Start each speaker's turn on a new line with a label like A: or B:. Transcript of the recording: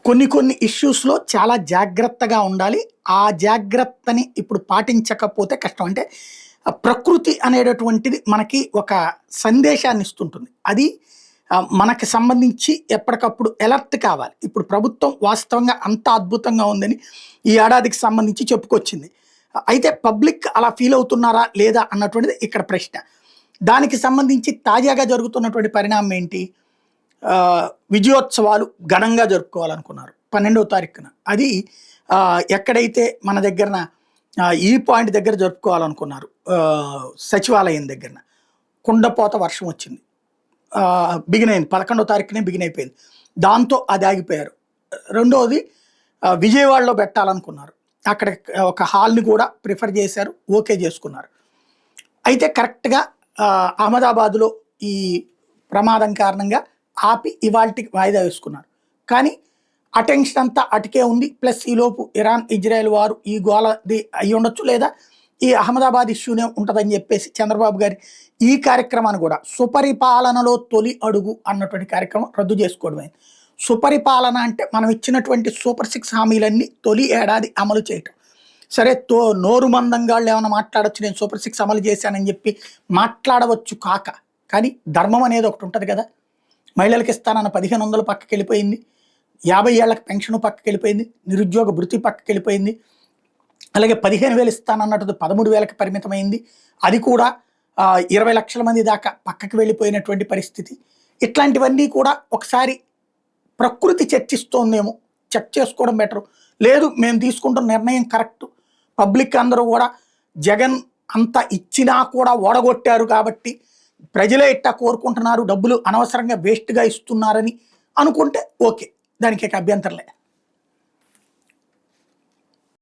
A: కొన్ని కొన్ని ఇష్యూస్‌లో చాలా జాగ్రత్తగా ఉండాలి. ఆ జాగ్రత్తని ఇప్పుడు పాటించకపోతే కష్టం. అంటే ప్రకృతి అనేటటువంటిది మనకి ఒక సందేశాన్ని ఇస్తుంటుంది. అది మనకి సంబంధించి ఎప్పటికప్పుడు అలర్ట్ కావాలి. ఇప్పుడు ప్రభుత్వం వాస్తవంగా అంత అద్భుతంగా ఉందని ఈ ఏడాదికి సంబంధించి చెప్పుకొచ్చింది. అయితే పబ్లిక్ అలా ఫీల్ అవుతున్నారా? లేదా? అన్నటువంటిది ఇక్కడ ప్రశ్న. దానికి సంబంధించి తాజాగా జరుగుతున్నటువంటి పరిణామం ఏంటి? విజయోత్సవాలు ఘనంగా జరుపుకోవాలనుకున్నారు 12వ తారీఖున. అది ఎక్కడైతే మన దగ్గరన ఈ పాయింట్ దగ్గర జరుపుకోవాలనుకున్నారు. సచివాలయం దగ్గరన. కుండపోత వర్షం వచ్చింది. బిగినయింది. 11వ తారీఖునే బిగినయిపోయింది. దాంతో అది ఆగిపోయారు. రెండోది విజయవాడలో పెట్టాలనుకున్నారు. అక్కడ ఒక హాల్‌ని కూడా ప్రిఫర్ చేశారు. ఓకే చేసుకున్నారు. అయితే కరెక్ట్‌గా అహ్మదాబాద్‌లో ఈ ప్రమాదం కారణంగా ఆపి ఇవాల్టికి వాయిదా వేసుకున్నారు. కానీ అటెన్షన్ అంతా అటుకే ఉంది. ప్లస్ ఈలోపు ఇరాన్, ఇజ్రాయెల్ వారు ఈ గోలది అయ్యి ఉండొచ్చు. లేదా ఈ అహ్మదాబాద్ ఇష్యూనే ఉంటుందని చెప్పేసి చంద్రబాబు గారి ఈ కార్యక్రమాన్ని కూడా సుపరిపాలనలో తొలి అడుగు అన్నటువంటి కార్యక్రమం రద్దు చేసుకోవడమైంది. సుపరిపాలన అంటే మనం ఇచ్చినటువంటి సూపర్ 6 హామీలన్నీ తొలి ఏడాది అమలు చేయటం. సరే నోరు మందంగాళ్ళు ఏమైనా మాట్లాడొచ్చు, నేను సూపర్ 6 అమలు చేశానని చెప్పి మాట్లాడవచ్చు కాక, కానీ ధర్మం అనేది ఒకటి ఉంటుంది కదా. మహిళలకు ఇస్తానన్న 1500 పక్కకి వెళ్ళిపోయింది. 50 ఏళ్లకు పెన్షన్ పక్కకి వెళ్ళిపోయింది. నిరుద్యోగ భృతి పక్కకి వెళ్ళిపోయింది. అలాగే 15,000 ఇస్తానన్నట్టు 13,000కి పరిమితమైంది. అది కూడా 20 లక్షల మంది దాకా పక్కకి వెళ్ళిపోయినటువంటి పరిస్థితి. ఇట్లాంటివన్నీ కూడా ఒకసారి ప్రకృతి చర్చిస్తోందేమో చెక్ చేసుకోవడం బెటరు. లేదు మేము తీసుకుంటున్న నిర్ణయం కరెక్టు, పబ్లిక్ అందరూ కూడా జగన్ అంత ఇచ్చినా కూడా ఓడగొట్టారు కాబట్టి ప్రజలే ఇట్టా కోరుకుంటున్నారు, డబ్బులు అనవసరంగా వేస్ట్‌గా ఇస్తున్నారని అనుకుంటే ఓకే, దానికి అభ్యంతరం లేదు.